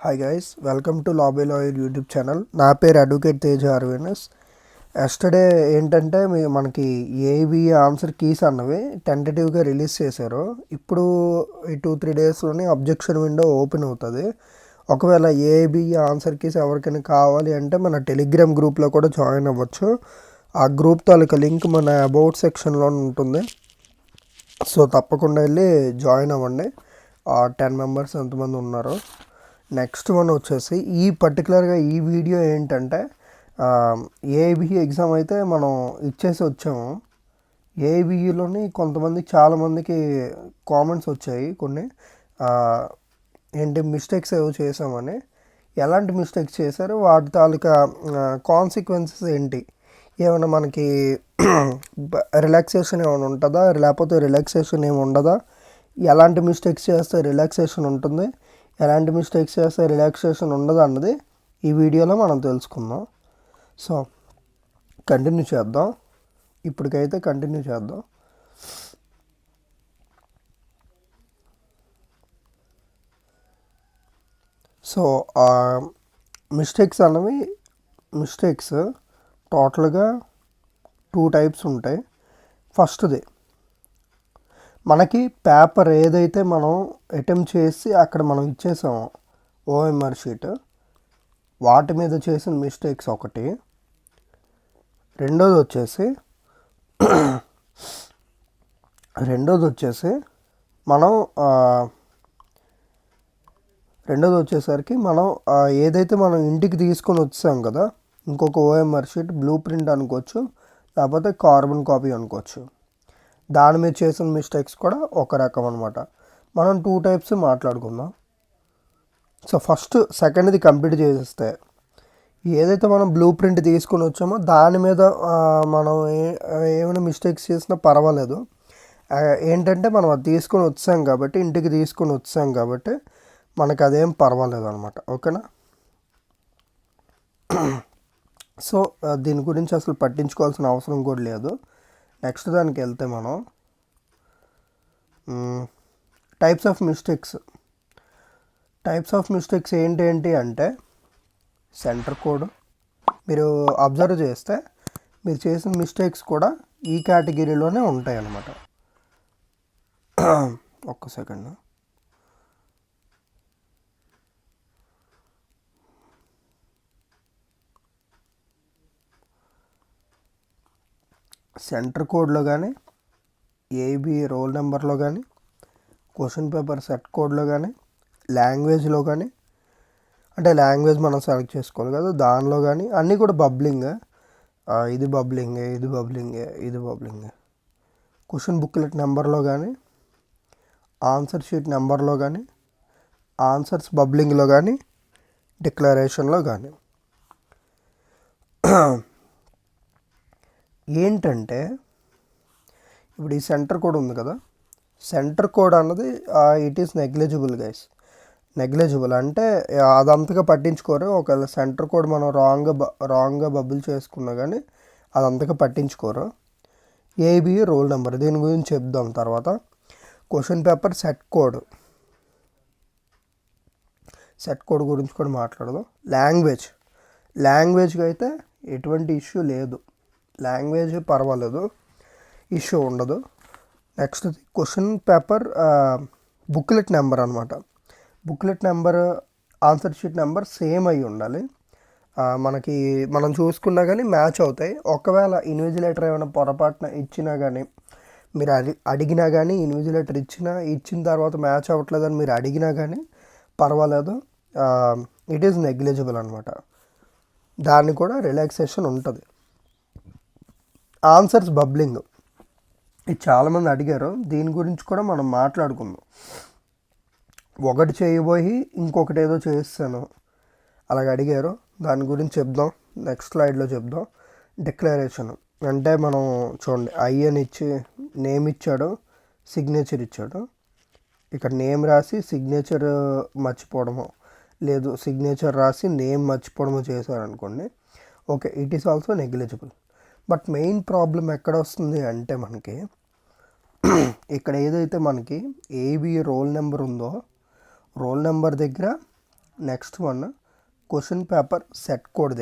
Hi guys, welcome to lobby lawyer YouTube channel. నా పేరు advocate Teja అర్వినస్. Yesterday ఏంటంటే మనకి ఏబీ ఆన్సర్ కీస్ అన్నవి టెంటేటివ్గా రిలీజ్ చేశారు. ఇప్పుడు ఈ 2-3 డేస్లోనే అబ్జెక్షన్ విండో ఓపెన్ అవుతుంది. ఒకవేళ ఏబీ ఆన్సర్ కీస్ ఎవరికైనా కావాలి అంటే మన టెలిగ్రామ్ గ్రూప్లో కూడా జాయిన్ అవ్వచ్చు. ఆ గ్రూప్ తాలూకా లింక్ మన అబౌట్ సెక్షన్లో ఉంటుంది. సో తప్పకుండా వెళ్ళి జాయిన్ అవ్వండి. 10 మెంబర్స్ ఎంతమంది ఉన్నారు. నెక్స్ట్ వన్ వచ్చేసి పర్టికులర్గా ఈ వీడియో ఏంటంటే ఏఐబి ఎగ్జామ్ అయితే మనం ఇచ్చేసి వచ్చాము. ఏఐబిలోని కొంతమంది చాలామందికి కామెంట్స్ వచ్చాయి కొన్ని, ఏంటి మిస్టేక్స్ ఏవో చేసామని. ఎలాంటి మిస్టేక్స్ చేశారు, వాటి తాలూకా కాన్సిక్వెన్సెస్ ఏంటి, ఏమైనా మనకి రిలాక్సేషన్ ఏమైనా ఉంటుందా, లేకపోతే రిలాక్సేషన్ ఏమి ఉండదా, ఎలాంటి మిస్టేక్స్ చేస్తే రిలాక్సేషన్ ఉంటుంది, ఎలాంటి మిస్టేక్స్ చేస్తే రిలాక్సేషన్ ఉండదు అన్నది ఈ వీడియోలో మనం తెలుసుకుందాం. సో కంటిన్యూ చేద్దాం. ఇప్పటికైతే కంటిన్యూ చేద్దాం. సో మిస్టేక్స్ అన్నవి టోటల్గా 2 టైప్స్ ఉంటాయి. ఫస్ట్ది మనకి పేపర్ ఏదైతే మనం అటెంప్ట్ చేసి అక్కడ మనం ఇచ్చేసామో ఓఎంఆర్ షీట్, వాటి మీద చేసిన మిస్టేక్స్ ఒకటి. రెండోది వచ్చేసరికి మనం ఏదైతే మనం ఇంటికి తీసుకొని వచ్చాం కదా, ఇంకొక ఓఎంఆర్ షీట్ బ్లూ ప్రింట్ అనుకోవచ్చు, లేకపోతే కార్బన్ కాపీ అనుకోవచ్చు. దాని మీద చేసిన మిస్టేక్స్ కూడా ఒక రకం అనమాట. మనం 2 టైప్స్ మాట్లాడుకుందాం. సో ఫస్ట్ సెకండ్ది కంప్లీట్ చేసేస్తే, ఏదైతే మనం బ్లూ ప్రింట్ తీసుకొని వచ్చామో దాని మీద మనం ఏమైనా మిస్టేక్స్ చేసినా పర్వాలేదు. ఏంటంటే మనం అది తీసుకొని వచ్చాం కాబట్టి, ఇంటికి తీసుకొని వచ్చాం కాబట్టి మనకు అదేం పర్వాలేదు అనమాట. ఓకేనా? సో దీని గురించి అసలు పట్టించుకోవాల్సిన అవసరం కూడా లేదు. నెక్స్ట్ దానికి వెళ్తే మనం టైప్స్ ఆఫ్ మిస్టేక్స్ ఏంటి అంటే, సెంటర్ కోడ్. మీరు అబ్జర్వ్ చేస్తే మీరు చేసిన మిస్టేక్స్ కూడా ఈ కేటగిరీలోనే ఉంటాయి అన్నమాట. ఒక్క సెకండ్. సెంటర్ కోడ్లో కానీ, ఏబి రోల్ నెంబర్లో కానీ, క్వశ్చన్ పేపర్ సెట్ కోడ్లో కానీ, లాంగ్వేజ్లో కానీ, అంటే లాంగ్వేజ్ మనం సెలెక్ట్ చేసుకోవాలి కదా, దానిలో కానీ అన్నీ కూడా బబ్లింగ్. ఇది బబ్లింగ్. క్వశ్చన్ బుక్లెట్ నెంబర్లో కానీ, ఆన్సర్ షీట్ నెంబర్లో కానీ, ఆన్సర్స్ బబ్లింగ్లో కానీ, డిక్లరేషన్లో కానీ. ఏంటంటే ఇప్పుడు ఈ సెంటర్ కోడ్ ఉంది కదా, సెంటర్ కోడ్ అన్నది it is negligible guys. Negligible అంటే అదంతగా పట్టించుకోరు. ఒకవేళ సెంటర్ కోడ్ మనం రాంగ్గా బబుల్ చేసుకున్నా కానీ అదంతగా పట్టించుకోరు. ఏబి రోల్ నెంబర్, దీని గురించి చెప్దాం తర్వాత. క్వశ్చన్ పేపర్ సెట్ కోడ్ గురించి కూడా మాట్లాడదాం. లాంగ్వేజ్కి అయితే ఎటువంటి ఇష్యూ లేదు, లాంగ్వేజ్ పర్వాలేదు, ఇష్యూ ఉండదు. Next question paper booklet number అనమాట. Booklet number, answer sheet number same అయి ఉండాలి. మనం చూసుకున్నా కానీ మ్యాచ్ అవుతాయి. ఒకవేళ ఇన్విజిలేటర్ ఏమైనా పొరపాటున ఇచ్చినా కానీ, మీరు అడిగినా కానీ, ఇన్విజిలేటర్ ఇచ్చిన తర్వాత మ్యాచ్ అవ్వట్లేదని మీరు అడిగినా కానీ పర్వాలేదు, ఇట్ ఈస్ నెగ్లిజిబుల్ అనమాట. దాన్ని కూడా రిలాక్సేషన్ ఉంటుంది. ఆన్సర్స్ బబ్లింగ్, ఇది చాలామంది అడిగారు, దీని గురించి కూడా మనం మాట్లాడుకుందాం. ఒకటి చేయబోయి ఇంకొకటి ఏదో చేస్తాను అలాగ అడిగారు, దాని గురించి చెప్దాం. నెక్స్ట్ స్లైడ్లో చెప్దాం. డిక్లరేషన్ అంటే మనం చూడండి, ఐ అని ఇచ్చి నేమ్ ఇచ్చాడు, సిగ్నేచర్ ఇచ్చాడు. ఇక్కడ నేమ్ రాసి సిగ్నేచర్ మర్చిపోవడమో, లేదు సిగ్నేచర్ రాసి నేమ్ మర్చిపోవడమో చేశారనుకోండి, okay, it is also negligible. But main problem ఎక్కడ వస్తుంది అంటే, మనకి ఇక్కడ ఏదైతే మనకి ఏబి రోల్ నెంబర్ ఉందో, రోల్ నెంబర్ దగ్గర next one question paper set code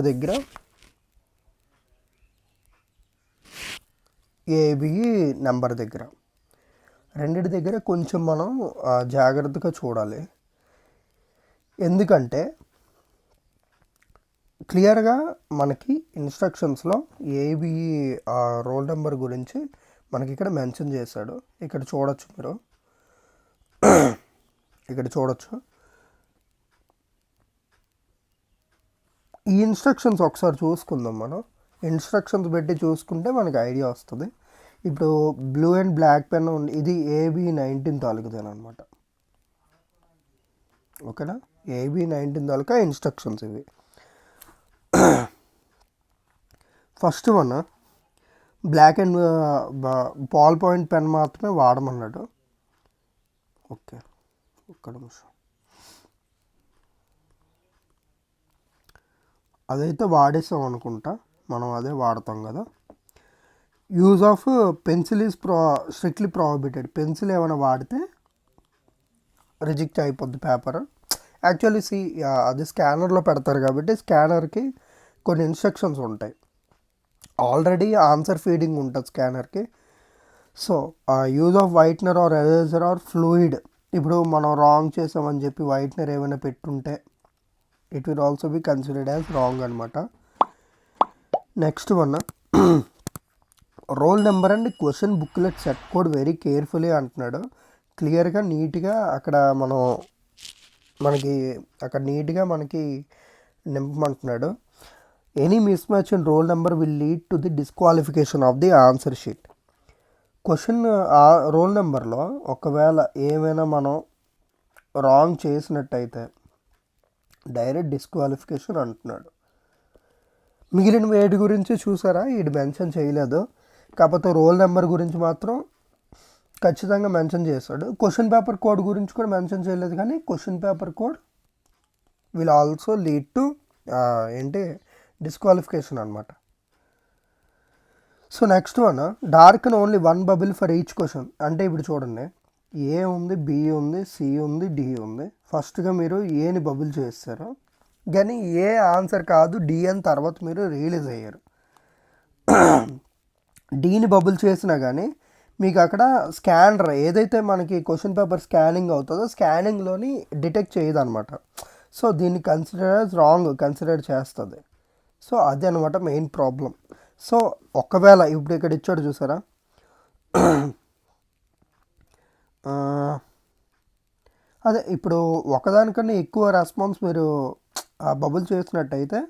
దగ్గర ఏబి నెంబర్ దగ్గర రెండిటి దగ్గర కొంచెం మనం జాగ్రత్తగా చూడాలి. ఎందుకంటే క్లియర్గా మనకి ఇన్స్ట్రక్షన్స్లో ఏబి రోల్ నెంబర్ గురించి మనకి ఇక్కడ మెన్షన్ చేశాడు. ఇక్కడ చూడొచ్చు మీరు, ఈ ఇన్స్ట్రక్షన్స్ ఒకసారి చూసుకుందాం. మనం ఇన్స్ట్రక్షన్స్ పెట్టి చూసుకుంటే మనకి ఐడియా వస్తుంది. ఇప్పుడు బ్లూ అండ్ బ్లాక్ పెన్ ఉంది, ఇది AB19 తాలూకుదేనమాట. ఓకేనా, AB19 తాలూకా ఇన్స్ట్రక్షన్స్ ఇవి. First one black and ball point pen మాత్రమే వాడమన్నాడు. ఓకే, ఒక్క నిమిషం. అదైతే వాడేసాం అనుకుంటా, మనం అదే వాడతాం కదా. Use of pencil is strictly prohibited. Pencil ఏమైనా వాడితే రిజెక్ట్ అయిపోద్ది పేపర్. యాక్చువల్లీ అది స్కానర్లో పెడతారు కాబట్టి స్కానర్కి కొన్ని ఇన్స్ట్రక్షన్స్ ఉంటాయి. ఆల్రెడీ ఆన్సర్ ఫీడింగ్ ఉంటుంది స్కానర్కి. So use of whitener or eraser or fluid. ఇప్పుడు మనం రాంగ్ చేసామని చెప్పి వైట్నర్ ఏమైనా పెట్టుంటే it will also be considered as wrong అనమాట. Next one roll number and question booklet set code very carefully అంటున్నాడు. క్లియర్గా నీట్గా అక్కడ మనకి నింపమంటున్నాడు. Any mismatch in roll number will lead to the disqualification of the answer sheet. Question roll నెంబర్లో ఒకవేళ ఏమైనా మనం రాంగ్ చేసినట్టయితే డైరెక్ట్ డిస్క్వాలిఫికేషన్ అంటున్నాడు. మిగిలిన వేటి గురించి చూసారా, ఇది మెన్షన్ చేయలేదు. కాకపోతే రోల్ నెంబర్ గురించి మాత్రం ఖచ్చితంగా మెన్షన్ చేశాడు. క్వశ్చన్ పేపర్ కోడ్ గురించి కూడా మెన్షన్ చేయలేదు, కానీ question paper code will also lead to disqualification అనమాట. So next one dark only one bubble for each question. అంటే ఇప్పుడు చూడండి, ఏ ఉంది, బి ఉంది, సి ఉంది, డి ఉంది. ఫస్ట్గా మీరు ఏని బబుల్ చేస్తారు, కానీ ఏ ఆన్సర్ కాదు, డి అని తర్వాత మీరు రియలైజ్ అయ్యారు. డీని బబుల్ చేసినా కానీ మీకు అక్కడ స్కానర్ ఏదైతే మనకి క్వశ్చన్ పేపర్ స్కానింగ్ అవుతుందో స్కానింగ్లోని డిటెక్ట్ చేయదు అనమాట. సో దీన్ని కన్సిడర్ చేస్తుంది. సో అదే అనమాట మెయిన్ ప్రాబ్లం. సో ఒకవేళ ఇప్పుడు ఇక్కడ ఇచ్చాడు చూసారా, అదే ఇప్పుడు ఒకదానికన్నా ఎక్కువ రెస్పాన్స్ మీరు బబుల్ చేసినట్టయితే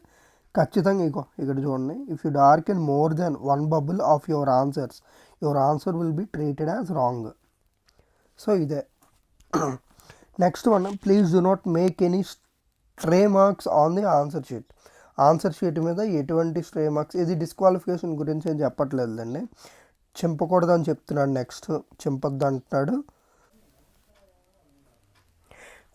ఖచ్చితంగా ఇక్కడ చూడండి, if you dark in more then one bubble of your answer will be treated as wrong. So ఇదే. Next one please do not make any stray marks on the answer sheet మీద ఎటువంటి stray marks. ఇది disqualification గురించి ఏం చెప్పట్లేదండి, చింపకూడదని చెప్తున్నాడు. Next చింపొద్దు అంటున్నాడు.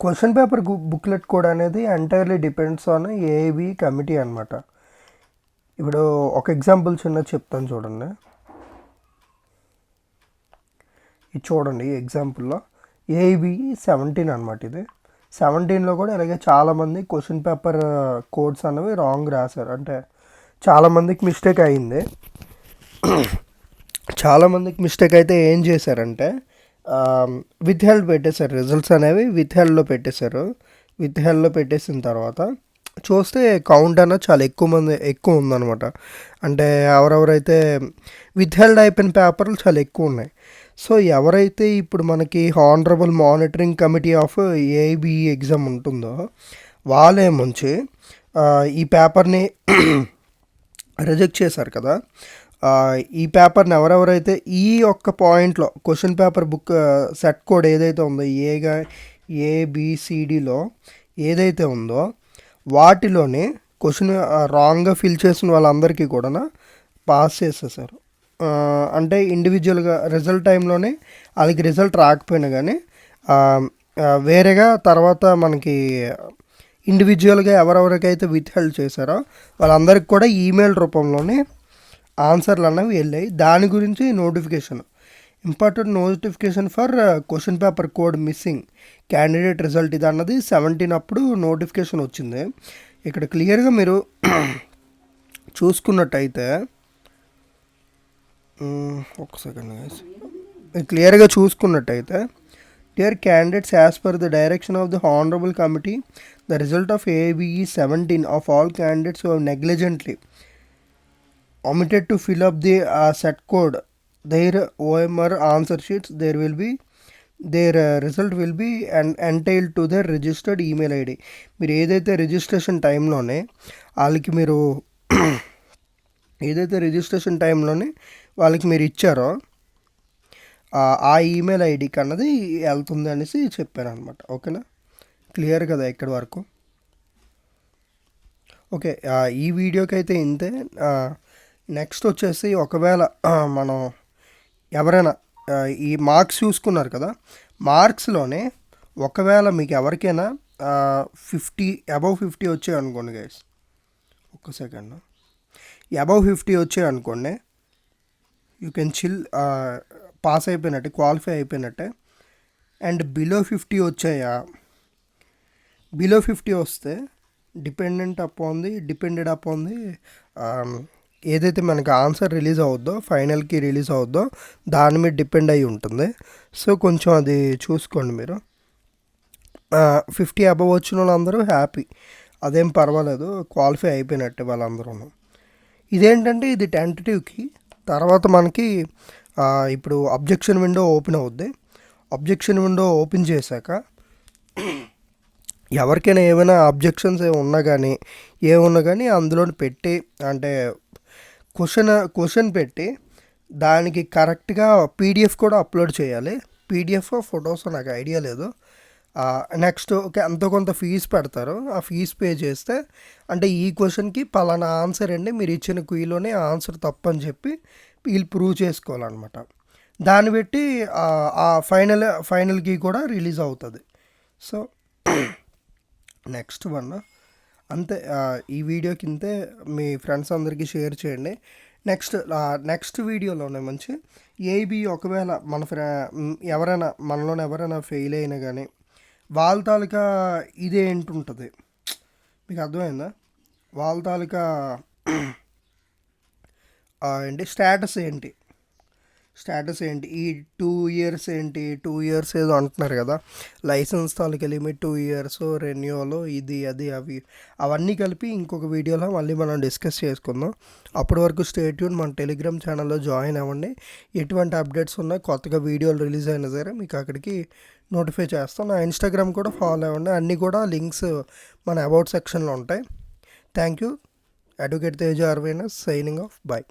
Question paper booklet code అనేది entirely depends on AB committee అనమాట. ఇప్పుడు ఒక ఎగ్జాంపుల్ చెప్తాను చూడండి. ఇది చూడండి, ఈ ఎగ్జాంపుల్లో ఏబి 17 అనమాట. ఇది 17లో కూడా ఇలాగే చాలామంది క్వశ్చన్ పేపర్ కోడ్స్ అనేవి రాంగ్ రాశారు. అంటే చాలామందికి మిస్టేక్ అయింది. చాలామందికి మిస్టేక్ అయితే ఏం చేశారంటే విత్ హెల్డ్ పెట్టేశారు, రిజల్ట్స్ అనేవి విత్ హెల్డ్లో పెట్టేసిన తర్వాత చూస్తే కౌంట్ అనేది చాలా ఎక్కువ ఉందన్నమాట. అంటే ఎవరెవరైతే విత్ హెల్డ్ అయిపోయిన పేపర్లు చాలా ఎక్కువ ఉన్నాయి. సో ఎవరైతే ఇప్పుడు మనకి honourable monitoring committee of AB exam ఉంటుందో వాళ్ళేముంచి ఈ పేపర్ని రిజెక్ట్ చేశారు కదా. ఈ పేపర్ని ఎవరెవరైతే ఈ ఒక్క పాయింట్లో question paper book set code ఏదైతే ఉందో ఏబిసిడిలో ఏదైతే ఉందో వాటిలోనే క్వశ్చన్ రాంగ్గా ఫిల్ చేసిన వాళ్ళందరికీ కూడా పాస్ చేసేసారు. అంటే ఇండివిజువల్గా రిజల్ట్ టైంలోనే వాళ్ళకి రిజల్ట్ రాకపోయినా కానీ వేరేగా తర్వాత మనకి ఇండివిజువల్గా ఎవరెవరికైతే విత్ హెల్డ్ చేశారో వాళ్ళందరికీ కూడా ఈమెయిల్ రూపంలోనే ఆన్సర్లు అన్నవి వెళ్ళాయి. దాని గురించి notification important notification for question paper code missing candidate result ఇది అన్నది 17 అప్పుడు నోటిఫికేషన్ వచ్చింది. ఇక్కడ క్లియర్గా మీరు చూసుకున్నట్టయితే ఒక సెకండ్ గైస్, క్లియర్గా చూసుకున్నట్టయితే dear candidates as per the direction of the honorable committee the result of ABE 17 of all candidates who have negligently omitted to fill up the set code their OMR answer sheets, their result will be entailed to their registered email ID. మీరు ఏదైతే registration టైంలోనే వాళ్ళకి మీరు వాళ్ళకి మీరు ఇచ్చారో ఆ email ఐడికి అన్నది వెళ్తుంది అనేసి చెప్పాను అనమాట. ఓకేనా, క్లియర్ కదా ఇక్కడి వరకు? ఓకే, ఈ వీడియోకి అయితే ఇంతే. నెక్స్ట్ వచ్చేసి ఒకవేళ మనం ఎవరైనా ఈ మార్క్స్ చూసుకున్నారు కదా, మార్క్స్లోనే ఒకవేళ మీకు ఎవరికైనా above 50 వచ్చాయి అనుకోండి గైస్, ఒక్క సెకండ్, above 50 వచ్చాయి అనుకోండి, యూ కెన్ పాస్ అయిపోయినట్టే, క్వాలిఫై అయిపోయినట్టే. అండ్ బిలో 50 వచ్చాయా, బిలో 50 వస్తే డిపెండెడ్ అపాన్ ది ఏదైతే మనకి ఆన్సర్ రిలీజ్ అవుద్దో, ఫైనల్కి రిలీజ్ అవుద్దో దాని మీద డిపెండ్ అయి ఉంటుంది. సో కొంచెం అది చూసుకోండి మీరు. 50 అబవ్ వచ్చిన వాళ్ళందరూ హ్యాపీ, అదేం పర్వాలేదు, క్వాలిఫై అయిపోయినట్టే వాళ్ళందరూ. ఇదేంటంటే ఇది టెంటటివ్కి, తర్వాత మనకి ఇప్పుడు అబ్జెక్షన్ విండో ఓపెన్ అవుద్ది. అబ్జెక్షన్ విండో ఓపెన్ చేశాక ఎవరికైనా ఏమైనా అబ్జెక్షన్స్ ఏమున్నా కానీ అందులో పెట్టి, అంటే క్వశ్చన్ పెట్టి దానికి కరెక్ట్గా పీడిఎఫ్ కూడా అప్లోడ్ చేయాలి. పీడిఎఫ్ ఫొటోస్ నాకు ఐడియా లేదు. నెక్స్ట్ ఓకే, అంత కొంత ఫీజు పెడతారు. ఆ ఫీజు పే చేస్తే, అంటే ఈ క్వశ్చన్కి పలానా ఆన్సర్ అండి, మీరు ఇచ్చిన క్యూలోనే ఆన్సర్ తప్పని చెప్పి వీళ్ళు ప్రూవ్ చేసుకోవాలన్నమాట. దాన్ని బట్టి ఆ ఫైనల్కి కూడా రిలీజ్ అవుతుంది. సో నెక్స్ట్ వన్ అంతే. ఈ వీడియోకి ఇంతే, మీ ఫ్రెండ్స్ అందరికీ షేర్ చేయండి. నెక్స్ట్ వీడియోలోనే మంచి ఏబీ ఒకవేళ మనలోనే ఎవరైనా ఫెయిల్ అయినా కానీ వాళ్ళ తాలూకా ఇదేంటుంటుంది మీకు అర్థమైందా, వాళ్ళ తాలూకా ఏంటి స్టేటస్ ఏంటి, ఈ 2 ఇయర్స్ ఏంటి, 2 ఇయర్స్ ఏదో అంటున్నారు కదా, లైసెన్స్ తాలూకా లిమిట్ 2 ఇయర్స్, రెన్యూవల్ ఇది అది అవన్నీ కలిపి ఇంకొక వీడియోలో మళ్ళీ మనం డిస్కస్ చేసుకుందాం. అప్పటి వరకు స్టే ట్యూన్, మన టెలిగ్రామ్ ఛానల్లో జాయిన్ అవ్వండి. ఎటువంటి అప్డేట్స్ ఉన్నా, కొత్తగా వీడియోలు రిలీజ్ అయినా సరే మీకు అక్కడికి నోటిఫై చేస్తాం. నా ఇన్స్టాగ్రామ్ కూడా ఫాలో అవ్వండి, అన్నీ కూడా లింక్స్ మన అబౌట్ సెక్షన్లో ఉంటాయి. Thank you. అడ్వకేట్ తేజ ఆర్వైనస్ సైనింగ్ ఆఫ్. బై.